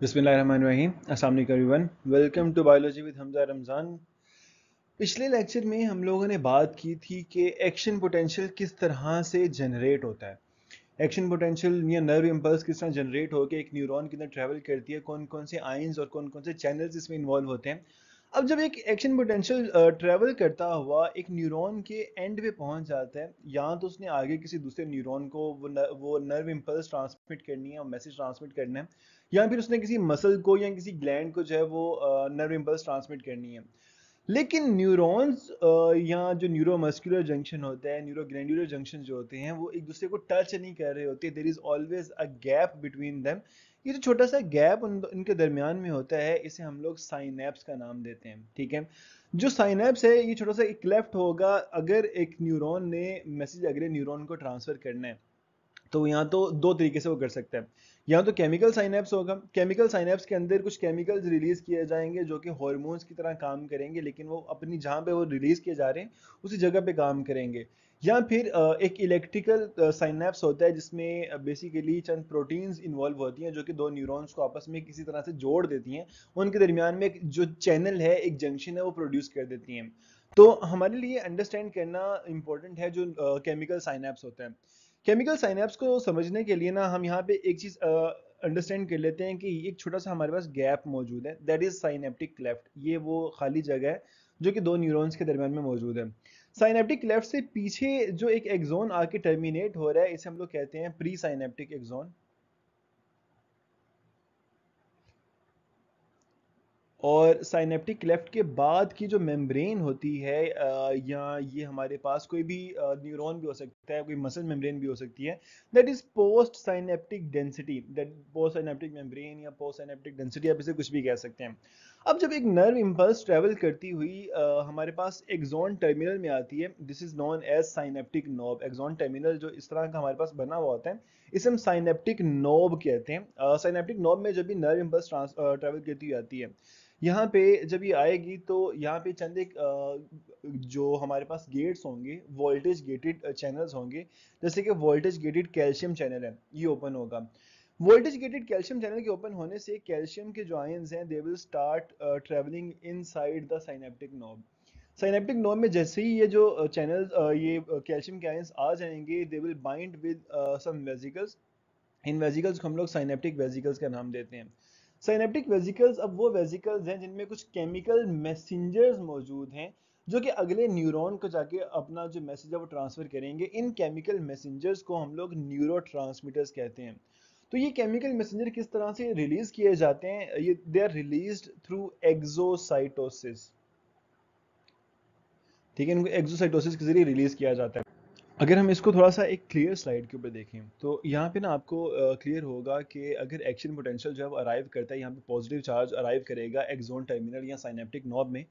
बिस्मिल्लाहिर्रहमानिर्रहीम। अस्सलाम वालेकुम everyone, welcome to biology with Hamza Ramzan. पिछले लेक्चर में हम लोगों ने बात की थी कि एक्शन पोटेंशियल किस तरह से जनरेट होता है। एक्शन पोटेंशियल या नर्व इम्पल्स किस तरह जनरेट होकर एक न्यूरॉन के अंदर ट्रैवल करती है, कौन कौन से आयंस और कौन कौन से चैनल्स इसमें इन्वॉल्व होते हैं। अब जब एक एक्शन पोटेंशियल ट्रैवल करता हुआ एक न्यूरॉन के एंड पे पहुंच जाता है, या तो उसने आगे किसी दूसरे न्यूरॉन को वो नर्व इम्पल्स ट्रांसमिट करनी है और मैसेज ट्रांसमिट करना है, या फिर उसने किसी मसल को या किसी ग्लैंड को जो है वो नर्व इम्पल्स ट्रांसमिट करनी है। लेकिन न्यूरॉन्स या जो न्यूरोमस्कुलर जंक्शन होता है, न्यूरोग्लैंडुलर जंक्शन जो होते हैं, वो एक दूसरे को टच नहीं कर रहे होते। There is always a gap between them. ये जो छोटा सा गैप उनके दरमियान में होता है, इसे हम लोग साइनेप्स का नाम देते हैं। ठीक है, जो साइनेप्स है ये छोटा सा एक क्लेफ्ट होगा। अगर एक न्यूरॉन ने मैसेज अगले न्यूरॉन को ट्रांसफर करना है, तो यहाँ तो दो तरीके से वो कर सकता है। यहाँ तो केमिकल साइनेप्स होगा, केमिकल साइनेप्स के अंदर कुछ केमिकल्स रिलीज किए जाएंगे जो कि हार्मोन्स की तरह काम करेंगे, लेकिन वो अपनी जहाँ पे वो रिलीज किए जा रहे हैं उसी जगह पे काम करेंगे। या फिर एक इलेक्ट्रिकल साइनेप्स होता है जिसमें बेसिकली चंद प्रोटीन्स इन्वॉल्व होती हैं जो कि दो न्यूरॉन्स को आपस में किसी तरह से जोड़ देती हैं। उनके दरमियान में एक जो चैनल है, एक जंक्शन है, वो प्रोड्यूस कर देती हैं। तो हमारे लिए अंडरस्टैंड करना इंपॉर्टेंट है जो केमिकल साइनेप्स होता है। केमिकल साइनेप्स को समझने के लिए ना हम यहाँ पे एक चीज अंडरस्टैंड कर लेते हैं कि एक छोटा सा हमारे पास गैप मौजूद है, दैट इज साइनेप्टिक क्लेफ्ट। ये वो खाली जगह है जो कि दो न्यूरॉन्स के दरमियान में मौजूद है। साइनेप्टिक क्लेफ्ट से पीछे जो एक एक्सोन आके टर्मिनेट हो रहा है, इसे हम लोग कहते हैं प्री साइनेप्टिक एक्सोन। और साइनेप्टिक क्लेफ्ट के बाद की जो मेम्ब्रेन होती है, या ये हमारे पास कोई भी न्यूरॉन भी हो सकता है, कोई मसल मेम्ब्रेन भी हो सकती है, that is post synaptic density. That post synaptic membrane या पोस्ट साइनेप्टिक डेंसिटी, आप इसे कुछ भी कह सकते हैं। अब जब एक नर्व इम्पल्स ट्रेवल करती हुई हमारे पास एक्सॉन टर्मिनल में आती है, this is known as synaptic knob. Axon terminal जो इस तरह का हमारे पास बना हुआ होता है, इसे हम साइनेप्टिक नोब कहते हैं। साइनेप्टिक नोब में जब भी नर्व इम्पल्स ट्रेवल करती हुई आती है, यहाँ पे जब ये आएगी तो यहाँ पे चंद एक जो हमारे पास गेट्स होंगे, वोल्टेज गेटेड चैनल्स होंगे। जैसे कि वोल्टेज गेटेड कैल्शियम चैनल है, ये ओपन होगा। वोल्टेज गेटेड कैल्शियम चैनल के ओपन होने से कैल्शियम के जो आयंस हैं, they will start travelling inside the synaptic knob. Synaptic knob में जैसे ही ये जो चैनल, ये कैल्शियम के आयंस आ जाएंगे, they will bind with some vesicles. इन वेसिकल्स को हम लोग साइनेप्टिक वेसिकल्स का नाम देते हैं। साइनेप्टिक वेसिकल्स अब वो वेसिकल्स हैं जिनमें कुछ केमिकल मैसेंजर्स मौजूद हैं जो कि अगले न्यूरॉन को जाके अपना जो मैसेज है वो ट्रांसफर करेंगे। इन केमिकल मैसेंजर्स को हम लोग न्यूरो कहते हैं। तो ये केमिकल मैसेंजर किस तरह से रिलीज किए जाते हैं, ये they are released through exocytosis. ठीक है, इनको एक्सोसाइटोसिस के जरिए रिलीज किया जाता है। अगर हम इसको थोड़ा सा एक क्लियर स्लाइड के ऊपर देखें तो यहाँ पे ना आपको क्लियर होगा कि अगर एक्शन पोटेंशियल जब अराइव करता है, यहाँ पे पॉजिटिव चार्ज अराइव करेगा एक्सोन टर्मिनल या साइनेप्टिक नॉब में।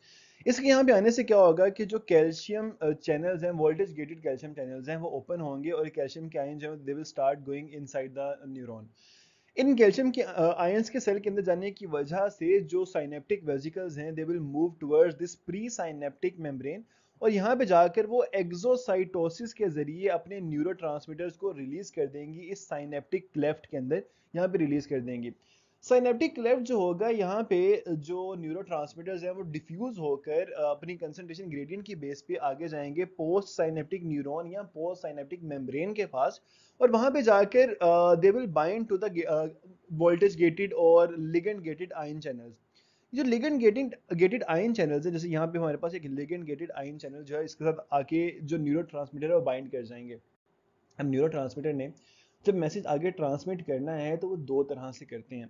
इसके यहाँ पे आने से क्या होगा कि जो कैल्शियम चैनल्स हैं, वोल्टेज गेटेड कैल्शियम चैनल्स हैं, वो ओपन होंगे और कैल्शियम के आयन जो है दे will start going inside the neuron. In calcium के आयंस के सेल के अंदर जाने की वजह से जो साइनेप्टिक वेसिकल्स हैं, they will move towards this pre synaptic membrane. और यहाँ पे जाकर वो एक्सोसाइटोसिस के जरिए अपने न्यूरोट्रांसमीटर्स को रिलीज कर देंगी इस साइनेप्टिक क्लेफ्ट के अंदर, यहाँ पे रिलीज कर देंगी। साइनेप्टिक क्लेफ्ट जो होगा, यहाँ पे जो न्यूरोट्रांसमीटर्स हैं वो डिफ्यूज होकर अपनी कंसंट्रेशन ग्रेडियंट की बेस पे आगे जाएंगे पोस्ट साइनेप्टिक न्यूरॉन या पोस्ट साइनेप्टिक मेम्ब्रेन के पास। और वहां पे जाकर they will bind to the voltage gated और लिगेंड गेटेड आयन चैनल्स। जो लिगेंड गेटेड आयन चैनल्स है, जैसे यहाँ पे हमारे पास एक लिगेंड गेटेड आयन चैनल जो है, इसके साथ आके जो न्यूरोट्रांसमीटर है वो बाइंड कर जाएंगे। अब न्यूरोट्रांसमीटर ने जब मैसेज आगे ट्रांसमिट करना है तो वो दो तरह से करते हैं।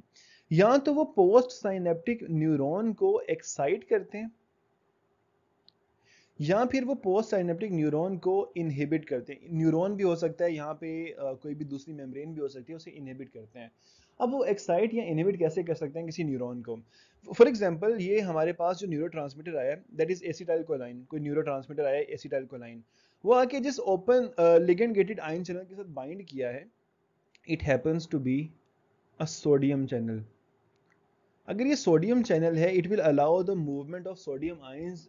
या तो वो पोस्ट साइनेप्टिक न्यूरॉन को एक्साइट करते हैं, या फिर वो पोस्ट साइनेप्टिक न्यूरॉन को इनहिबिट करते हैं। न्यूरॉन भी हो सकता है यहाँ पे, कोई भी दूसरी मेम्ब्रेन भी हो सकती है, उसे इनहिबिट करते हैं। अब वो एक्साइट या इनहिबिट कैसे कर सकते हैं किसी न्यूरॉन को? फॉर एग्जांपल, ये हमारे पास जो न्यूरोट्रांसमीटर आया है, दैट इज एसिटाइलकोलाइन। कोई न्यूरोट्रांसमीटर आया है एसिटाइलकोलाइन, वो आके जिस open ligand gated ion channel के साथ बाइंड किया है, it happens to be a sodium channel. अगर ये सोडियम चैनल है, it will allow the movement of sodium ions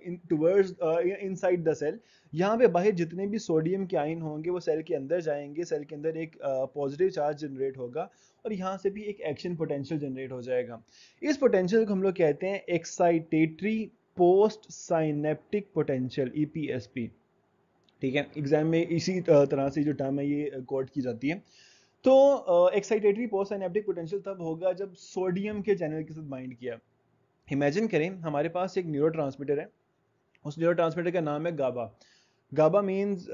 in towards inside the cell. यहाँ पे बाहर जितने भी सोडियम के आयन होंगे वो सेल के अंदर जाएंगे, सेल के अंदर एक पॉजिटिव चार्ज जनरेट होगा और यहाँ से भी एक एक्शन पोटेंशियल जनरेट हो जाएगा। इस पोटेंशियल को हम लोग कहते हैं excitatory post synaptic potential, EPSP। ठीक है, एग्जाम में इसी तरह से जो टर्म है ये कोड की जाती है। तो एक्साइटेटरी पोस्ट साइनेप्टिक पोटेंशियल तब होगा जब सोडियम के चैनल के साथ बाइंड किया। इमेजिन करें हमारे पास एक न्यूरोट्रांसमीटर है, उस न्यूरोट्रांसमीटर का नाम है GABA. GABA means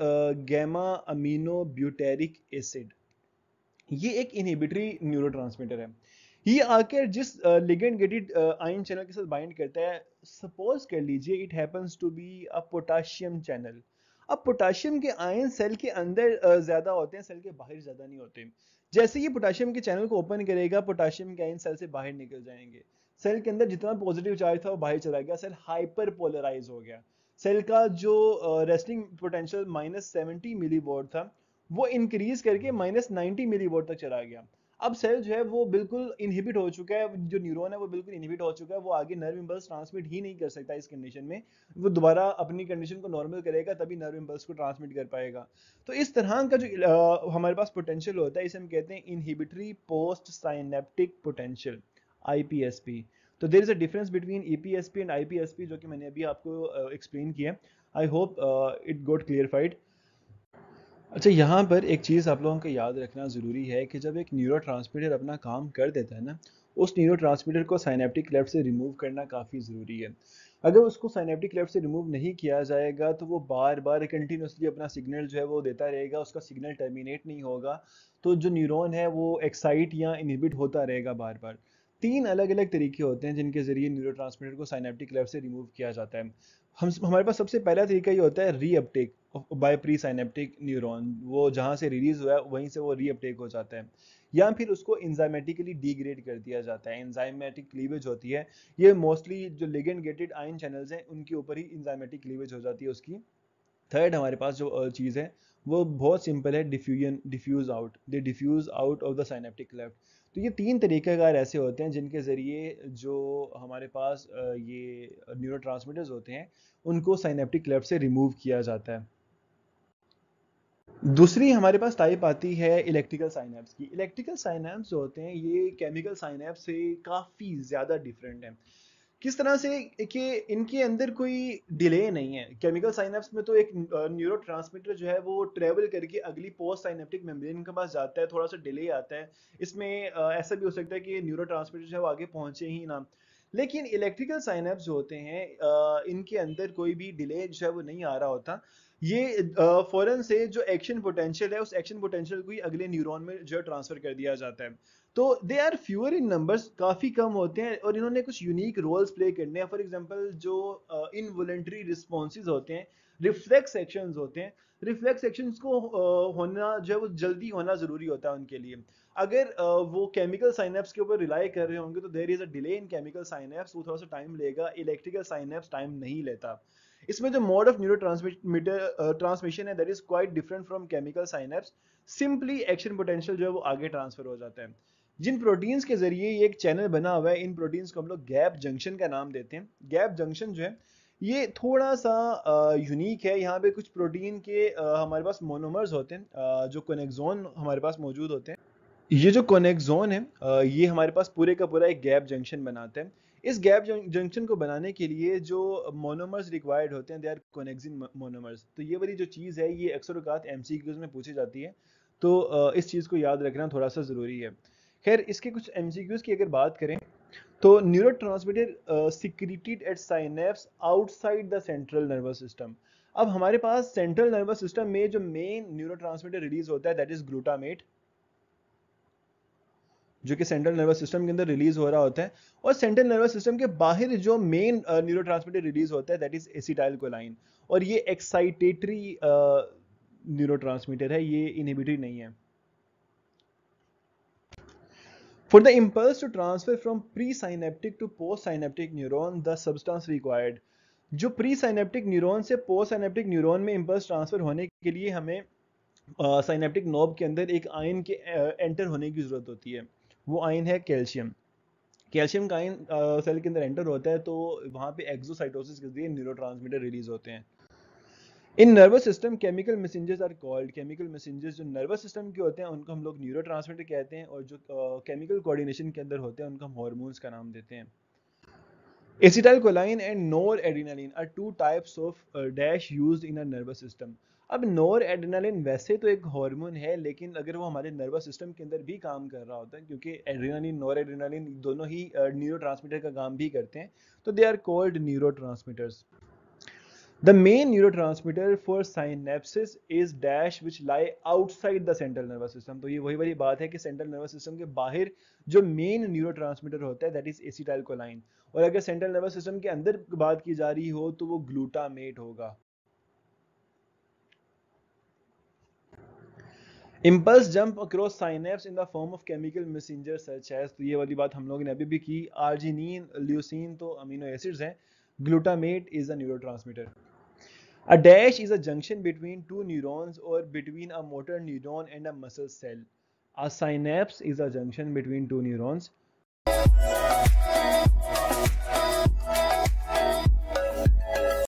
gamma amino butyric acid. ये एक इनहिबिटरी न्यूरोट्रांसमीटर है। ये आकर जिस लिगेंड गेटेड आयन चैनल के साथ बाइंड करता है, सपोज कर लीजिए it happens to be a potassium channel. अब पोटाशियम के आयन सेल के अंदर ज्यादा होते हैं, सेल के बाहर ज्यादा नहीं होते। जैसे ही पोटाशियम के चैनल को ओपन करेगा, पोटाशियम के आयन सेल से बाहर निकल जाएंगे। सेल के अंदर जितना पॉजिटिव चार्ज था वो बाहर चला गया, सेल हाइपर पोलराइज हो गया। सेल का जो रेस्टिंग पोटेंशियल -70 मिलीवोल्ट था वो इंक्रीज करके -90 मिलीवोल्ट तक चला गया। अब सेल जो है वो बिल्कुल इनहिबिट हो चुका है, जो न्यूरॉन है वो बिल्कुल इनहिबिट हो चुका है, वो आगे नर्व इंपल्स ट्रांसमिट ही नहीं कर सकता। इस कंडीशन में वो दोबारा अपनी कंडीशन को नॉर्मल करेगा तभी नर्व इंपल्स को ट्रांसमिट कर पाएगा। तो इस तरह का जो हमारे पास पोटेंशियल होता है इसे हम कहते हैं inhibitory post synaptic potential, IPSP। तो there is a difference between EPSP and IPSP, जो कि मैंने अभी आपको एक्सप्लेन किया। I hope it got clarified. अच्छा, यहाँ पर एक चीज़ आप लोगों को याद रखना ज़रूरी है कि जब एक न्यूरोट्रांसमीटर अपना काम कर देता है ना, उस न्यूरोट्रांसमीटर को साइनेप्टिक क्लेफ्ट से रिमूव करना काफ़ी ज़रूरी है। अगर उसको साइनेप्टिक क्लेफ्ट से रिमूव नहीं किया जाएगा तो वो बार बार कंटिन्यूसली अपना सिग्नल जो है वो देता रहेगा, उसका सिग्नल टर्मिनेट नहीं होगा। तो जो न्यूरॉन है वो एक्साइट या इनहिबिट होता रहेगा बार बार। तीन अलग अलग तरीके होते हैं जिनके ज़रिए न्यूरोट्रांसमीटर को साइनेप्टिक क्लेफ्ट से रिमूव किया जाता है। हमारे पास सबसे पहला तरीका ये होता है reuptake by pre synaptic neuron. वो जहाँ से रिलीज हुआ है वहीं से वो रीअपटेक हो जाता है, या फिर उसको एंजाइमेटिकली डिग्रेड कर दिया जाता है। एंजाइमेटिक क्लीवेज होती है, ये मोस्टली जो लिगेंड गेटेड आयन चैनल्स हैं उनके ऊपर ही एंजाइमेटिक क्लीवेज हो जाती है उसकी। थर्ड हमारे पास जो चीज़ है वो बहुत सिंपल है, diffusion, diffuse out, they diffuse out of the synaptic cleft. तो ये तीन तरीक़ेकार ऐसे होते हैं जिनके ज़रिए जो हमारे पास ये न्यूरोट्रांसमीटर्स होते हैं उनको साइनेप्टिक क्लेफ्ट से रिमूव किया जाता है। दूसरी हमारे पास टाइप आती है इलेक्ट्रिकल साइनेप्स की। इलेक्ट्रिकल साइनेप्स जो होते हैं ये केमिकल साइनेप्स से काफ़ी ज़्यादा डिफरेंट हैं। किस तरह से कि इनके अंदर कोई डिले नहीं है। केमिकल साइनेप्स में तो एक न्यूरोट्रांसमीटर जो है वो ट्रेवल करके अगली पोस्ट साइनेप्टिक मेम्ब्रेन के पास जाता है, थोड़ा सा डिले आता है। इसमें ऐसा भी हो सकता है कि न्यूरोट्रांसमीटर जो है वो आगे पहुंचे ही ना। लेकिन इलेक्ट्रिकल साइनेप्स जो होते हैं इनके अंदर कोई भी डिले जो है वो नहीं आ रहा होता। ये फौरन से जो एक्शन पोटेंशियल है उस एक्शन पोटेंशियल को ही अगले न्यूरॉन में जो है ट्रांसफर कर दिया जाता है। तो they are fewer in numbers, काफ़ी कम होते हैं और इन्होंने कुछ यूनिक रोल्स प्ले करने हैं। फॉर एग्जांपल जो इनवॉलंटरी रिस्पॉन्सेज होते हैं, रिफ्लेक्स एक्शंस होते हैं, रिफ्लेक्स एक्शंस को होना जो है वो जल्दी होना ज़रूरी होता है उनके लिए। अगर वो केमिकल साइनेप्स के ऊपर रिलाई कर रहे होंगे तो there is a delay in chemical synapse, वो थोड़ा सा टाइम लेगा। इलेक्ट्रिकल साइनेप्स टाइम नहीं लेता। इसमें जो मोड ऑफ न्यूरो ट्रांसमिशन है that is quite different from chemical synapse. Simply action potential जो है वो आगे ट्रांसफर हो जाता है। जिन प्रोटीन्स के जरिए ये एक चैनल बना हुआ है, इन प्रोटीन्स को हम लोग गैप जंक्शन का नाम देते हैं। गैप जंक्शन जो है ये थोड़ा सा यूनिक है। यहाँ पे कुछ प्रोटीन के हमारे पास मोनोमर्स होते हैं, जो कोनेक्सोन हमारे पास मौजूद होते हैं। ये जो कोनेक्सोन है ये हमारे पास पूरे का पूरा एक गैप जंक्शन बनाते हैं। इस गैप जंक्शन को बनाने के लिए जो मोनोमर्स रिक्वायर्ड होते हैं दे आर कोनेक्सिन मोनोमर्स। तो ये वाली जो चीज़ है ये अक्सर औकात MCQs में पूछी जाती है, तो इस चीज़ को याद रखना थोड़ा सा ज़रूरी है। खैर, इसके कुछ MCQs की अगर बात करें तो neurotransmitter secreted at synapse outside the central nervous system. अब हमारे पास सेंट्रल नर्वस सिस्टम में जो मेन न्यूरोट्रांसमीटर रिलीज होता है दैट इज ग्लूटामेट, जो कि सेंट्रल नर्वस सिस्टम के अंदर रिलीज हो रहा होता है। और सेंट्रल नर्वस सिस्टम के बाहर जो मेन न्यूरोट्रांसमीटर रिलीज होता है दैट इज एसिटाइल कोलाइन। और ये एक्साइटेटरी न्यूरोट्रांसमीटर है, ये इनहिबिटरी नहीं है। For the impulse to transfer from presynaptic to postsynaptic neuron, the substance required, जो प्रीसाइनेप्टिक न्यूरॉन से पोस्टसाइनेप्टिक न्यूरॉन में इंपल्स ट्रांसफर होने के लिए हमें साइनेप्टिक नोब के अंदर एक आयन के एंटर होने की जरूरत होती है। वो आयन है कैल्शियम। कैल्शियम काइन सेल के अंदर एंटर होता है तो वहाँ पे एक्सोसाइटोसिस के जरिए न्यूरोट्रांसमीटर रिलीज होते हैं। In nervous system chemical messengers are called, chemical messengers जो नर्वस सिस्टम के होते हैं उनको हम लोग न्यूरोट्रांसमीटर कहते हैं, और जो केमिकल कोऑर्डिनेशन के अंदर होते हैं उनको हम हार्मोन्स का नाम देते हैं। Acetylcholine and noradrenaline are two types of dash used in a nervous system. अब noradrenaline वैसे तो एक हार्मोन है, लेकिन अगर वो हमारे नर्वस सिस्टम के अंदर भी काम कर रहा होता है, क्योंकि एड्रेनालिन नोरेड्रेनालिन दोनों ही न्यूरोट्रांसमीटर का काम भी करते हैं, तो they are called neurotransmitters. The main neurotransmitter for synapses is dash which lie outside the central nervous system। तो ये वही वाली बात है कि सेंट्रल नर्वस सिस्टम के बाहर जो मेन न्यूरोट्रांसमीटर होता है दैट इज एसिटाइलकोलाइन, और अगर सेंट्रल नर्वस सिस्टम के अंदर बात की जा रही हो तो वो ग्लूटामेट होगा। Impulse jump across synapse in the form of chemical messengers such as, तो ये वाली बात हम लोगों ने अभी भी की, आर्जिनिन ल्यूसीन तो अमीनो एसिड्स हैं, glutamate is a neurotransmitter. A dash is a junction between two neurons or between a motor neuron and a muscle cell. A synapse is a junction between two neurons.